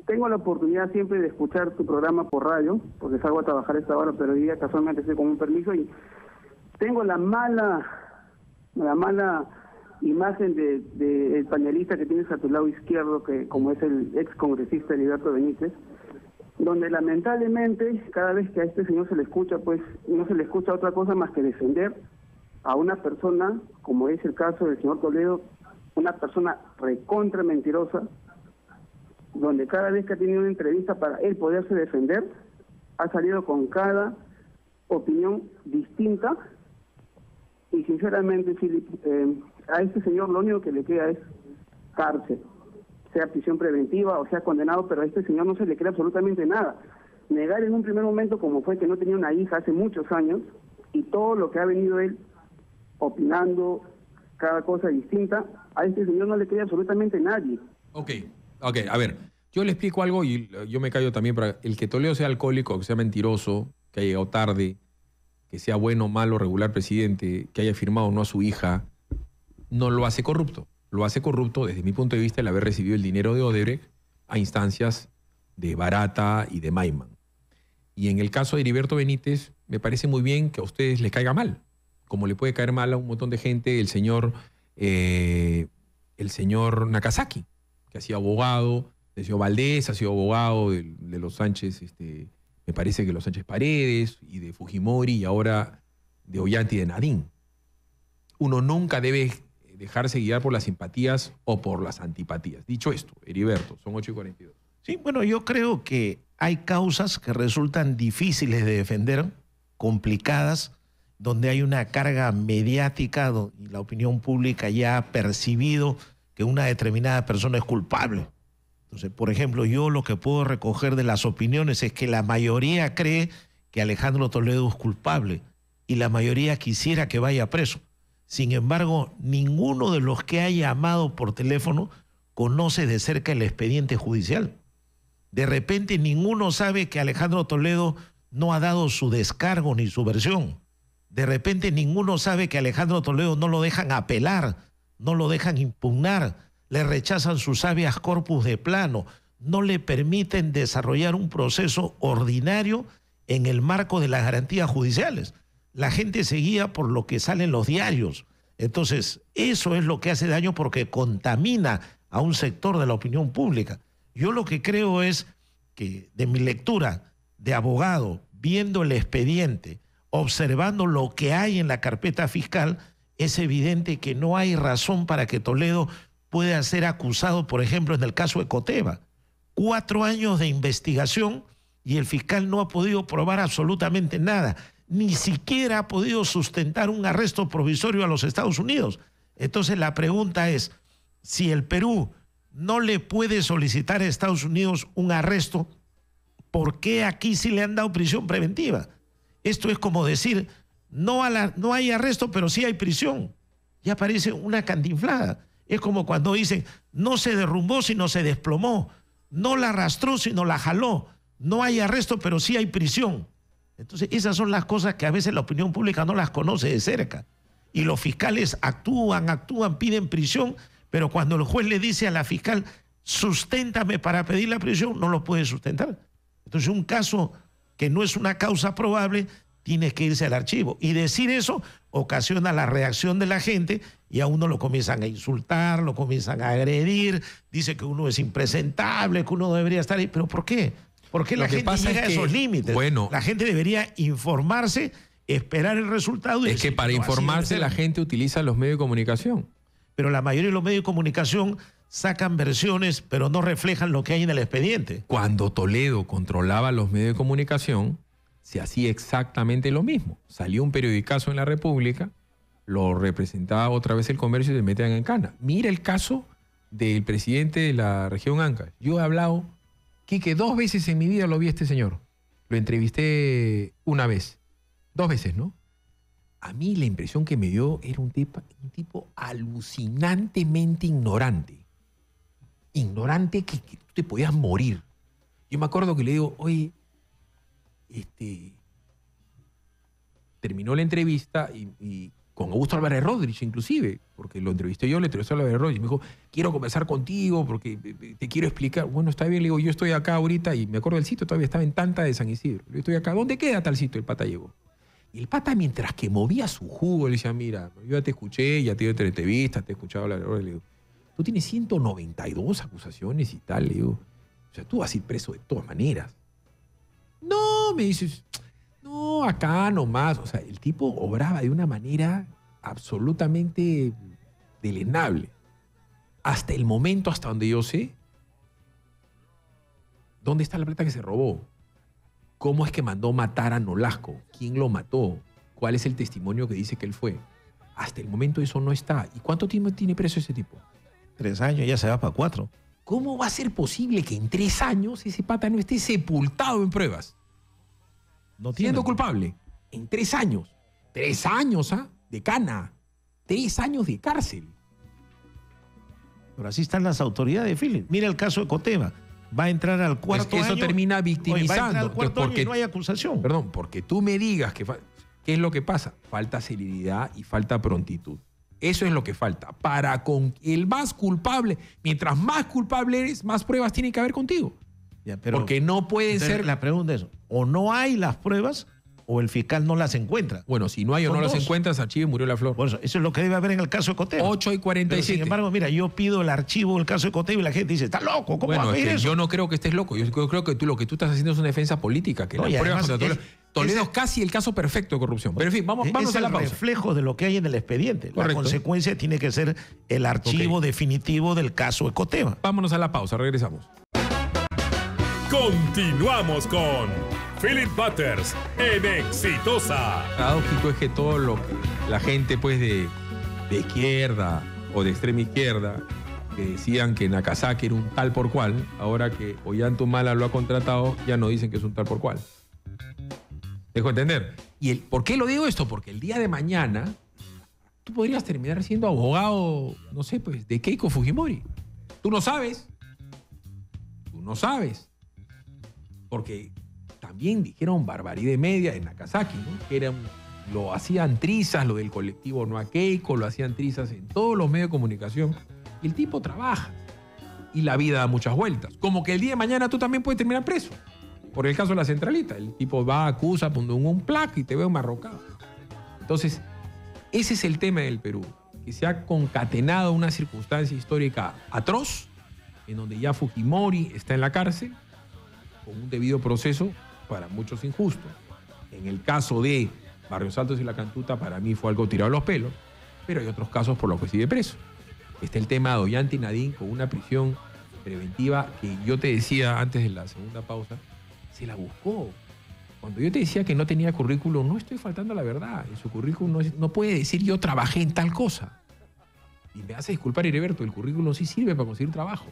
tengo la oportunidad siempre de escuchar tu programa por radio, porque salgo a trabajar a esta hora, pero hoy día casualmente estoy con un permiso y tengo la mala imagen de el panelista que tienes a tu lado izquierdo, que como es el ex congresista Heriberto Benítez, donde lamentablemente cada vez que a este señor se le escucha, pues no se le escucha otra cosa más que defender a una persona, como es el caso del señor Toledo, una persona recontra mentirosa, donde cada vez que ha tenido una entrevista para él poderse defender, ha salido con cada opinión distinta. Y sinceramente, Philip, a este señor lo único que le queda es cárcel, sea prisión preventiva o sea condenado, pero a este señor no se le queda absolutamente nada. Negar en un primer momento como fue que no tenía una hija hace muchos años y todo lo que ha venido él opinando, cada cosa distinta, a este señor no le queda absolutamente nadie. Ok, a ver, yo le explico algo y yo me callo también para el que Toledo sea alcohólico, que sea mentiroso, que haya llegado tarde, que sea bueno, malo, regular presidente, que haya firmado no a su hija, no lo hace corrupto. Lo hace corrupto desde mi punto de vista el haber recibido el dinero de Odebrecht a instancias de Barata y de Maiman. Y en el caso de Heriberto Benítez, me parece muy bien que a ustedes les caiga mal, como le puede caer mal a un montón de gente el señor Nakazaki, que ha sido abogado, el señor Valdés ha sido abogado de los Sánchez, me parece que los Sánchez Paredes y de Fujimori y ahora de Ollanta y de Nadine. Uno nunca debe dejarse guiar por las simpatías o por las antipatías. Dicho esto, Heriberto, son 8:42. Sí, bueno, yo creo que hay causas que resultan difíciles de defender, complicadas, donde hay una carga mediática y la opinión pública ya ha percibido que una determinada persona es culpable. Entonces, por ejemplo, yo lo que puedo recoger de las opiniones es que la mayoría cree que Alejandro Toledo es culpable y la mayoría quisiera que vaya preso. Sin embargo, ninguno de los que ha llamado por teléfono conoce de cerca el expediente judicial. De repente ninguno sabe que Alejandro Toledo no ha dado su descargo ni su versión. De repente ninguno sabe que Alejandro Toledo no lo dejan apelar, no lo dejan impugnar, le rechazan sus habeas corpus de plano, no le permiten desarrollar un proceso ordinario en el marco de las garantías judiciales. La gente se guía por lo que sale en los diarios. Entonces, eso es lo que hace daño porque contamina a un sector de la opinión pública. Yo lo que creo es que de mi lectura de abogado, viendo el expediente, observando lo que hay en la carpeta fiscal, es evidente que no hay razón para que Toledo pueda ser acusado, por ejemplo, en el caso de Coteva. 4 años de investigación y el fiscal no ha podido probar absolutamente nada. Ni siquiera ha podido sustentar un arresto provisorio a los Estados Unidos. Entonces la pregunta es, si el Perú no le puede solicitar a Estados Unidos un arresto, ¿por qué aquí sí le han dado prisión preventiva? Esto es como decir, no hay arresto, pero sí hay prisión. Ya parece una cantinflada. Es como cuando dicen, no se derrumbó, sino se desplomó. No la arrastró, sino la jaló. No hay arresto, pero sí hay prisión. Entonces, esas son las cosas que a veces la opinión pública no las conoce de cerca. Y los fiscales actúan, piden prisión, pero cuando el juez le dice a la fiscal, susténtame para pedir la prisión, no lo puede sustentar. Entonces, un caso que no es una causa probable, tiene que irse al archivo. Y decir eso ocasiona la reacción de la gente y a uno lo comienzan a insultar, lo comienzan a agredir, dice que uno es impresentable, que uno debería estar ahí. ¿Pero por qué? ¿Por qué la gente llega a esos límites? Bueno, la gente debería informarse, esperar el resultado. Y es que para informarse la gente utiliza los medios de comunicación. Pero la mayoría de los medios de comunicación sacan versiones, pero no reflejan lo que hay en el expediente. Cuando Toledo controlaba los medios de comunicación, se hacía exactamente lo mismo. Salió un periodicazo en La República, lo representaba otra vez el Comercio y se metían en cana. Mira el caso del presidente de la región Ancash. Yo he hablado, Quique, 2 veces en mi vida lo vi a este señor. Lo entrevisté una vez. 2 veces, ¿no? A mí la impresión que me dio era un tipo alucinantemente ignorante. Ignorante que tú te podías morir. Yo me acuerdo que le digo, oye, terminó la entrevista y con Augusto Álvarez Rodríguez inclusive, porque lo entrevisté yo, le entrevisté a Álvarez Rodríguez, me dijo, quiero conversar contigo porque te quiero explicar. Bueno, está bien, le digo, yo estoy acá ahorita y me acuerdo del sitio, todavía estaba en Tanta de San Isidro. Yo estoy acá, ¿dónde queda tal sitio? El pata llegó. Y el pata, mientras que movía su jugo, le decía, mira, yo ya te escuché, ya te dio entrevistas, te he escuchado hablar. Le digo, tú tienes 192 acusaciones y tal, le digo. O sea, tú vas a ir preso de todas maneras. No, me dices, no, acá nomás. O sea, el tipo obraba de una manera absolutamente deleznable. Hasta el momento, hasta donde yo sé, ¿dónde está la plata que se robó? ¿Cómo es que mandó matar a Nolasco? ¿Quién lo mató? ¿Cuál es el testimonio que dice que él fue? Hasta el momento eso no está. ¿Y cuánto tiempo tiene preso ese tipo? 3 años, ya se va para 4. ¿Cómo va a ser posible que en 3 años ese pata no esté sepultado en pruebas? No tiene, siendo culpable. En 3 años. 3 años, ¿ah? De cana. 3 años de cárcel. Pero así están las autoridades, Philip. Mira el caso de Coteva. Va a entrar al 4º año. Eso termina victimizando. Va a entrar al 4º año y no hay acusación. Perdón, porque tú me digas que... ¿Qué es lo que pasa? Falta celeridad y falta prontitud. Eso es lo que falta. Para con el más culpable, mientras más culpable eres, más pruebas tienen que haber contigo. Ya, pero porque no puede ser... La pregunta es, o no hay las pruebas o el fiscal no las encuentra. Bueno, si no hay o no las encuentras, archivo y murió la flor. Por eso es lo que debe haber en el caso de Coteva. 8:47. Pero, sin embargo, mira, yo pido el archivo del caso de Coteva y la gente dice, está loco, ¿cómo va a pedir eso? Yo no creo que estés loco. Yo creo que lo que tú estás haciendo es una defensa política. Que no, las pruebas contra Toledo es casi el caso perfecto de corrupción. Pero en fin, vamos a la pausa. Es el reflejo de lo que hay en el expediente. Correcto. La consecuencia tiene que ser el archivo definitivo del caso de Coteva. Vámonos a la pausa, regresamos. Continuamos con Philip Butters en Exitosa. Paradójico es que todo lo que la gente pues de izquierda o de extrema izquierda que decían que Nakazaki era un tal por cual, ahora que Ollantumala lo ha contratado, ya no dicen que es un tal por cual. ¿Dejo entender? ¿Y por qué lo digo esto? Porque el día de mañana tú podrías terminar siendo abogado, no sé, pues, de Keiko Fujimori. Tú no sabes. Tú no sabes. Porque también dijeron barbaridad y media en Nagasaki, ¿no? Que lo hacían trizas, lo del colectivo No a Keiko, lo hacían trizas en todos los medios de comunicación. Y el tipo trabaja. Y la vida da muchas vueltas. Como que el día de mañana tú también puedes terminar preso. Por el caso de la centralita. El tipo va, acusa, pone un plaque y te ve marrocado. Entonces, ese es el tema del Perú. Que se ha concatenado una circunstancia histórica atroz, en donde ya Fujimori está en la cárcel, con un debido proceso, para muchos injusto. En el caso de Barrios Altos y La Cantuta, para mí fue algo tirado a los pelos, pero hay otros casos por los que sigue preso. Está el tema de Ollanta y Nadine con una prisión preventiva que yo te decía antes de la segunda pausa, se la buscó. Cuando yo te decía que no tenía currículum, no estoy faltando a la verdad. En su currículum no puede decir yo trabajé en tal cosa. Y me hace disculpar, Heriberto, el currículum sí sirve para conseguir trabajo.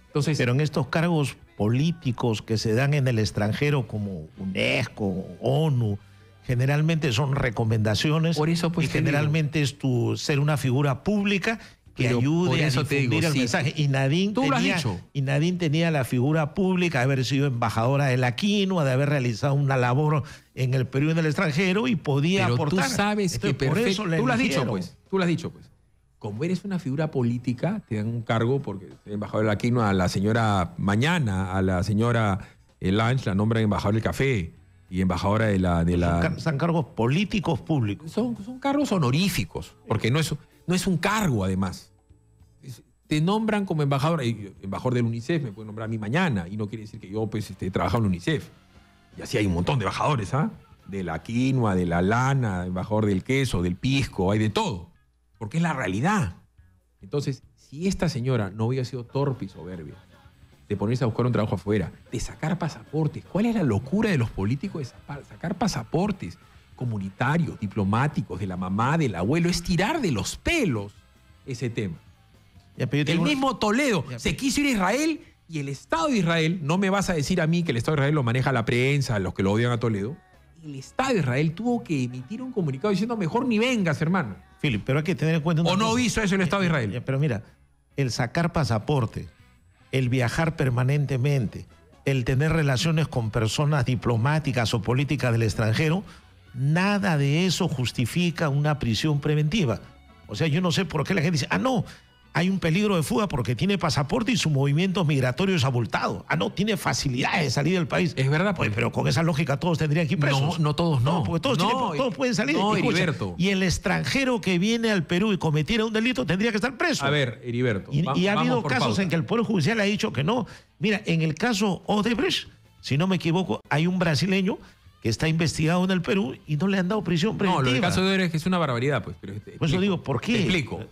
Entonces, pero en estos cargos políticos que se dan en el extranjero como UNESCO, ONU, generalmente son recomendaciones. Por eso, pues, y generalmente es tu ser una figura pública que ayude a difundir el mensaje. Y Nadine tenía la figura pública de haber sido embajadora de la quinoa, de haber realizado una labor en el Perú y en el extranjero y podía aportar. Tú sabes que perfecto. Tú lo has dicho, pues. Como eres una figura política, te dan un cargo porque embajador de la quinoa, a la señora Mañana, a la señora Lange la nombran embajadora del café y embajadora de la... Son cargos políticos públicos. Son cargos honoríficos, porque no es un cargo, además. Te nombran como embajador, embajador del UNICEF, me pueden nombrar a mí mañana, y no quiere decir que yo pues, he trabajado en UNICEF. Y así hay un montón de embajadores, ¿ah? De la quinoa, de la lana, embajador del queso, del pisco, hay de todo. Porque es la realidad. Entonces, si esta señora no hubiera sido torpe y soberbia, de ponerse a buscar un trabajo afuera, de sacar pasaportes, ¿cuál es la locura de los políticos de sacar pasaportes comunitarios, diplomáticos, de la mamá, del abuelo? Es tirar de los pelos ese tema. El mismo Toledo se quiso ir a Israel y el Estado de Israel, no me vas a decir a mí que el Estado de Israel lo maneja la prensa, los que lo odian a Toledo, el Estado de Israel tuvo que emitir un comunicado diciendo mejor ni vengas, hermano. Philip, pero hay que tener en cuenta... ¿O no hizo eso el Estado de Israel? Pero mira, el sacar pasaporte, el viajar permanentemente, el tener relaciones con personas diplomáticas o políticas del extranjero, nada de eso justifica una prisión preventiva. O sea, yo no sé por qué la gente dice, no, hay un peligro de fuga porque tiene pasaporte y su movimiento migratorio es abultado. No, tiene facilidad de salir del país. Es verdad. Pues, pero con esa lógica todos tendrían que ir presos. No, todos no. Porque todos pueden salir. No, Heriberto. Y el extranjero que viene al Perú y cometiera un delito tendría que estar preso. A ver, Heriberto. Y ha habido casos en que el Poder Judicial ha dicho que no. Mira, en el caso Odebrecht, si no me equivoco, hay un brasileño que está investigado en el Perú y no le han dado prisión preventiva. No, lo del caso de Odebrecht es una barbaridad, pues. Pero por eso digo, ¿por qué?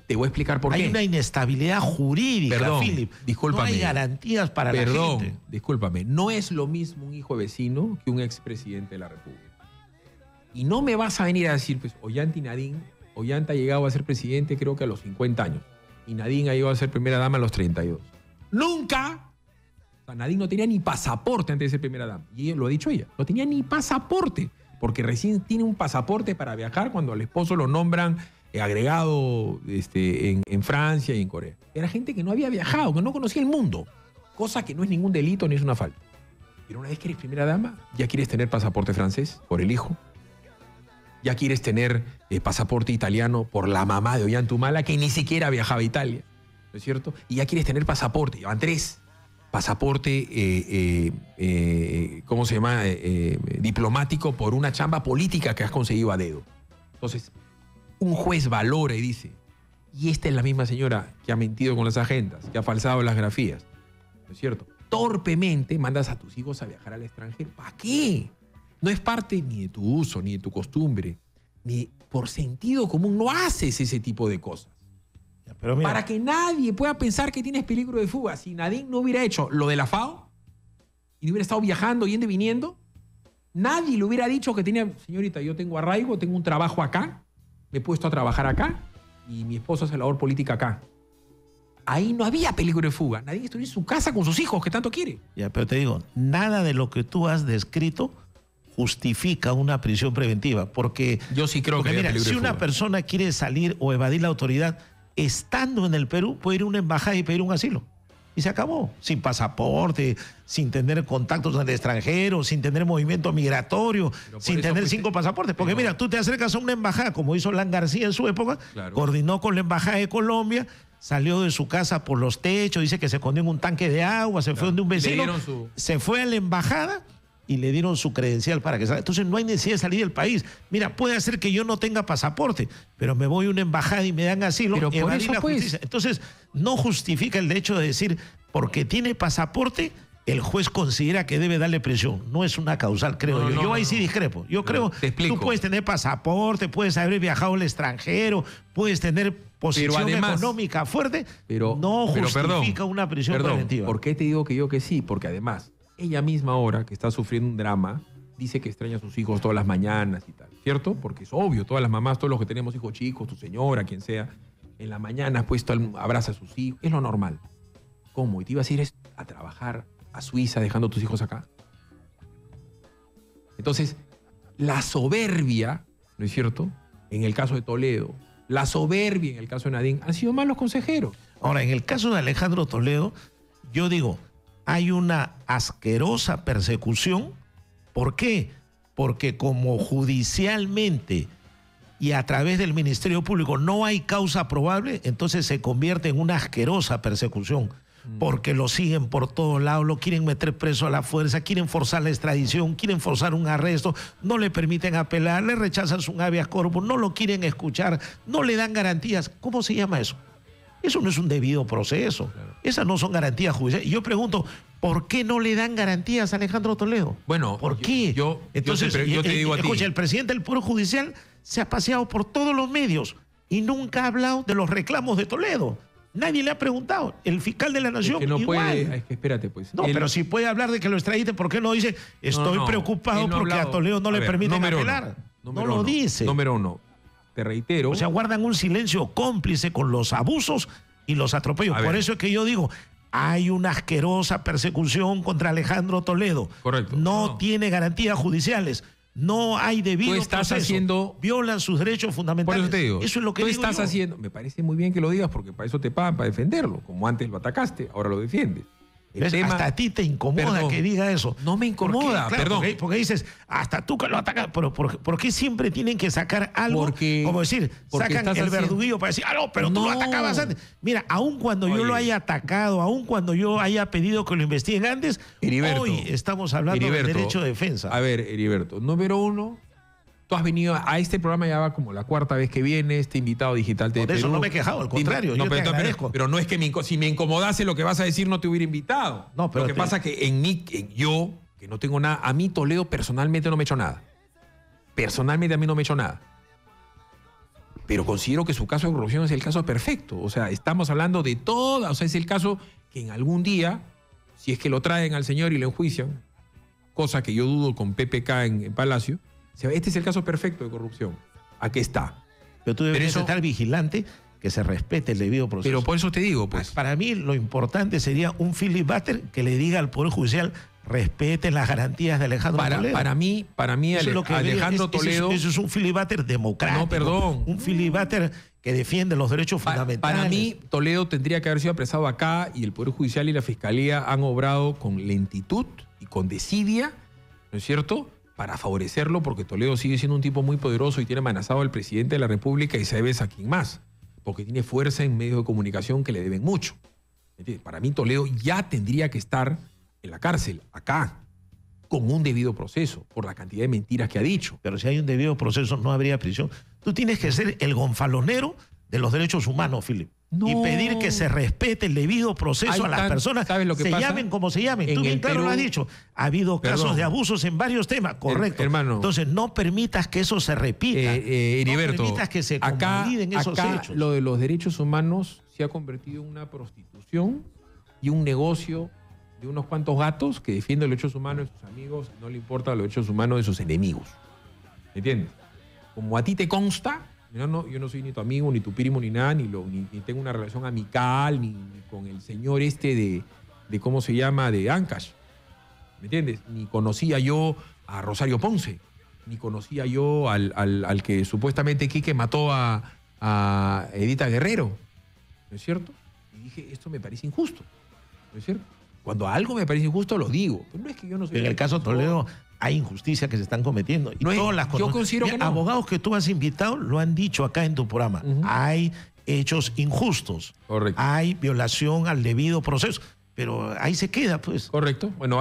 Te voy a explicar por qué. Hay una inestabilidad jurídica, Philip. Discúlpame. No hay garantías para la gente. Discúlpame. No es lo mismo un hijo de vecino que un expresidente de la República. Y no me vas a venir a decir, pues, Ollanta y Nadine, Ollanta ha llegado a ser presidente creo que a los 50 años. Y Nadine ha llegado a ser primera dama a los 32. ¡Nunca! Nadine no tenía ni pasaporte antes de ser primera dama. Y lo ha dicho ella. No tenía ni pasaporte. Porque recién tiene un pasaporte para viajar cuando al esposo lo nombran agregado en Francia y en Corea. Era gente que no había viajado, que no conocía el mundo. Cosa que no es ningún delito ni es una falta. Pero una vez que eres primera dama, ya quieres tener pasaporte francés por el hijo. Ya quieres tener pasaporte italiano por la mamá de Ollanta Humala, que ni siquiera viajaba a Italia. ¿No es cierto? Y ya quieres tener pasaporte. Llevan 3. Pasaporte, ¿cómo se llama? Diplomático por una chamba política que has conseguido a dedo. Entonces, un juez valora y dice, y esta es la misma señora que ha mentido con las agendas, que ha falsado las grafías, ¿no es cierto? Torpemente mandas a tus hijos a viajar al extranjero. ¿Para qué? No es parte ni de tu uso, ni de tu costumbre, ni por sentido común. No haces ese tipo de cosas. Pero mira, para que nadie pueda pensar que tienes peligro de fuga. Si Nadine no hubiera hecho lo de la FAO y no hubiera estado viajando, yendo y viniendo, nadie le hubiera dicho que tenía, señorita, yo tengo arraigo, tengo un trabajo acá, me he puesto a trabajar acá y mi esposo hace labor política acá. Ahí no había peligro de fuga. Nadie estuviera en su casa con sus hijos, que tanto quiere. Ya, pero te digo, nada de lo que tú has descrito justifica una prisión preventiva, porque Yo sí creo que porque había mira, peligro si de una fuga. persona quiere salir o evadir la autoridad, estando en el Perú, puede ir a una embajada y pedir un asilo. Y se acabó, sin pasaporte, sin tener contactos en el extranjero, sin tener movimiento migratorio, Pero por sin eso tener fuiste- 5 pasaportes. Porque pero- mira, tú te acercas a una embajada, como hizo Lan García en su época, Claro. coordinó con la embajada de Colombia, salió de su casa por los techos, dice que se escondió en un tanque de agua, se fue donde un Le vecino, dieron su- se fue a la embajada y le dieron su credencial para que salga. Entonces no hay necesidad de salir del país. Mira, puede ser que yo no tenga pasaporte, pero me voy a una embajada y me dan asilo, Pero por evadir eso, la pues. justicia. Entonces no justifica el hecho de decir, porque tiene pasaporte, el juez considera que debe darle prisión. No es una causal, creo No, yo. no, Yo ahí no, sí no. discrepo. Yo Pero creo te explico. tú puedes tener pasaporte, puedes haber viajado al extranjero, puedes tener posición además- económica fuerte, Pero, no pero, justifica una prisión perdón, preventiva. ¿por qué te digo que yo que sí? Porque además, ella misma ahora, que está sufriendo un drama, dice que extraña a sus hijos todas las mañanas y tal, ¿cierto? Porque es obvio, todas las mamás, todos los que tenemos hijos chicos, tu señora, quien sea, en la mañana pues abraza a sus hijos, es lo normal. ¿Cómo? ¿Y te ibas a ir a trabajar a Suiza dejando a tus hijos acá? Entonces, la soberbia, ¿no es cierto? En el caso de Toledo, la soberbia en el caso de Nadine, han sido malos consejeros. Ahora, en el caso de Alejandro Toledo, yo digo, hay una asquerosa persecución. ¿Por qué? Porque como judicialmente y a través del Ministerio Público no hay causa probable, entonces se convierte en una asquerosa persecución. Porque lo siguen por todos lados, lo quieren meter preso a la fuerza, quieren forzar la extradición, quieren forzar un arresto, no le permiten apelar, le rechazan su habeas corpus, no lo quieren escuchar, no le dan garantías. ¿Cómo se llama eso? Eso no es un debido proceso. Esas no son garantías judiciales. Y yo pregunto, ¿por qué no le dan garantías a Alejandro Toledo? Bueno, ¿por qué? yo Entonces, te digo a ti. escucha, el presidente del Poder Judicial se ha paseado por todos los medios y nunca ha hablado de los reclamos de Toledo. Nadie le ha preguntado. El fiscal de la Nación, que no igual. puede, es que espérate pues. No, pero si puede hablar de que lo extraditen, ¿por qué no dice estoy preocupado él no ha porque hablado. a Toledo no le ver, permiten número apelar? uno, No número lo uno, dice. Número uno, te reitero. O sea, guardan un silencio cómplice con los abusos y los atropellos. A Por ver. eso es que yo digo, hay una asquerosa persecución contra Alejandro Toledo. Correcto. No No. tiene garantías judiciales. No hay debido Tú estás proceso. haciendo- Violan sus derechos Por fundamentales. eso te digo, Eso es lo que tú digo estás yo. haciendo, me parece muy bien que lo digas porque para eso te pagan, para defenderlo. Como antes lo atacaste, ahora lo defiendes. El ¿Ves? tema- Hasta a ti te incomoda Perdón, que diga eso. no me ¿Por qué? incomoda, Claro, perdón. Porque dices, hasta tú que lo atacas. Pero ¿por qué siempre tienen que sacar algo? Porque- como decir, porque sacan estás el haciendo- verduguillo para decir, ah, no, pero tú lo No. atacabas antes. Mira, aun cuando yo Oye. lo haya atacado, aun cuando yo haya pedido que lo investiguen antes, Heriberto, hoy estamos hablando del Heriberto, derecho de defensa. A ver, Heriberto, número uno, tú has venido a este programa, ya va como la cuarta vez que vienes, este invitado digital de Por eso Perú. no me he quejado, al contrario, No, yo te pero, agradezco. pero no es que si me incomodase lo que vas a decir no te hubiera invitado. No, pero lo que te- pasa es que yo, que no tengo nada, a mí Toledo personalmente no me ha hecho nada. Personalmente a mí no me ha hecho nada. Pero considero que su caso de corrupción es el caso perfecto. O sea, estamos hablando de toda, o sea, es el caso que en algún día, si es que lo traen al señor y lo enjuician, cosa que yo dudo con PPK en Palacio, este es el caso perfecto de corrupción. Aquí está. Pero tú deberías eso- estar vigilante que se respete el debido proceso. Pero por eso te digo, pues. Para mí lo importante sería un filibuster que le diga al Poder Judicial respeten las garantías de Alejandro Toledo. Para mí Eso es lo que Alejandro debería- Toledo. Eso es un filibuster democrático. No, perdón. Un filibuster que defiende los derechos fundamentales. Para mí, Toledo tendría que haber sido apresado acá y el Poder Judicial y la Fiscalía han obrado con lentitud y con desidia, ¿no es cierto?, para favorecerlo, porque Toledo sigue siendo un tipo muy poderoso y tiene amenazado al presidente de la República y sabes a quién más, porque tiene fuerza en medios de comunicación que le deben mucho. ¿Entiendes? Para mí, Toledo ya tendría que estar en la cárcel, acá, con un debido proceso, por la cantidad de mentiras que ha dicho. Pero si hay un debido proceso, no habría prisión. Tú tienes que ser el gonfalonero de los derechos humanos, Philip. No. Y pedir que se respete el debido proceso Hay a las personas, ¿sabes lo que se pasa? llamen como se llamen. En Tú bien el claro lo has Perú- dicho. Ha habido casos Perdón. de abusos en varios temas, correcto. Hermano. Entonces no permitas que eso se repita. Heriberto, no permitas que se acá convaliden esos hechos. lo de los derechos humanos se ha convertido en una prostitución y un negocio de unos cuantos gatos que defienden los derechos humanos de sus amigos, no le importa los derechos humanos de sus enemigos. ¿Me entiendes? Como a ti te consta, yo no soy ni tu amigo, ni tu primo, ni nada, ni tengo una relación amical, ni con el señor este de ¿cómo se llama?, de Ancash. ¿Me entiendes? Ni conocía yo a Rosario Ponce, ni conocía yo al que supuestamente Quique mató a Edita Guerrero, ¿no es cierto? Y dije, esto me parece injusto, ¿no es cierto? Cuando algo me parece injusto, lo digo. Pero no es que yo no soy... En el caso Toledo hay injusticias que se están cometiendo. Y no es, todas las yo considero que no. Abogados que tú has invitado lo han dicho acá en tu programa. Hay hechos injustos. Correcto. Hay violación al debido proceso. Pero ahí se queda, pues. Correcto. Bueno,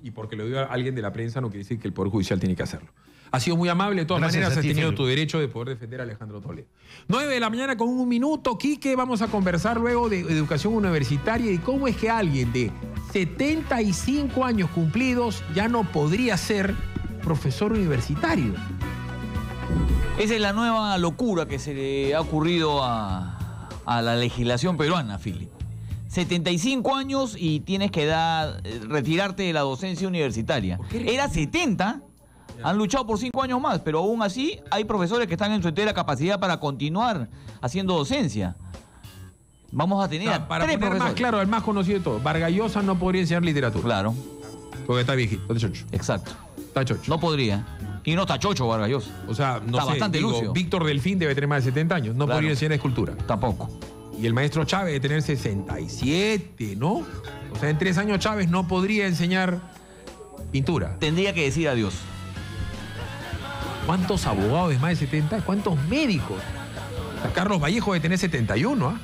y porque lo diga alguien de la prensa no quiere decir que el Poder Judicial tiene que hacerlo. Ha sido muy amable, de todas maneras has tenido tu derecho de poder defender a Alejandro Toledo. 9 de la mañana con 1 minuto, Quique, vamos a conversar luego de educación universitaria y cómo es que alguien de 75 años cumplidos ya no podría ser profesor universitario. Esa es la nueva locura que se le ha ocurrido a la legislación peruana, Philip. 75 años y tienes que retirarte de la docencia universitaria. Era 70, han luchado por 5 años más, pero aún así hay profesores que están en su entera capacidad para continuar haciendo docencia. Vamos a tener para tres poner profesores. más claro, el más conocido de todos, Vargas Llosa no podría enseñar literatura. Claro. Porque está viejito, está chocho. Exacto. Está chocho. No podría. Y no está chocho Vargas Llosa. O sea, no está sé, bastante lúcido. Víctor Delfín debe tener más de 70 años, no podría enseñar escultura. Tampoco. Y el maestro Chávez debe tener 67, ¿no? O sea, en 3 años Chávez no podría enseñar pintura. Tendría que decir adiós. ¿Cuántos abogados de más de 70? ¿Cuántos médicos? O sea, Carlos Vallejo debe tener 71, ¿ah?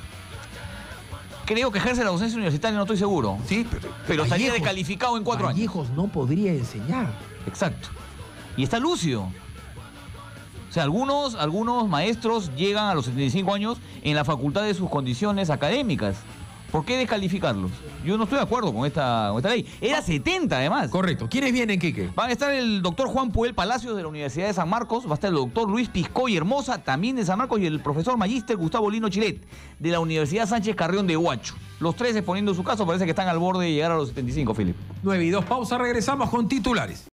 Creo que ejerce la docencia universitaria, no estoy seguro. Sí, pero estaría Vallejos- descalificado en 4 años. Vallejos no podría enseñar. Exacto. Y está lúcido. O sea, algunos maestros llegan a los 75 años en la facultad de sus condiciones académicas. ¿Por qué descalificarlos? Yo no estoy de acuerdo con esta ley. Era 70 además. Correcto. ¿Quiénes vienen, Quique? Va a estar el doctor Juan Puel Palacios de la Universidad de San Marcos, va a estar el doctor Luis Piscoy Hermosa, también de San Marcos, y el profesor magíster Gustavo Lino Chilet, de la Universidad Sánchez Carrión de Huacho. Los tres exponiendo su caso, parece que están al borde de llegar a los 75, Philip. 9:02, pausa, regresamos con titulares.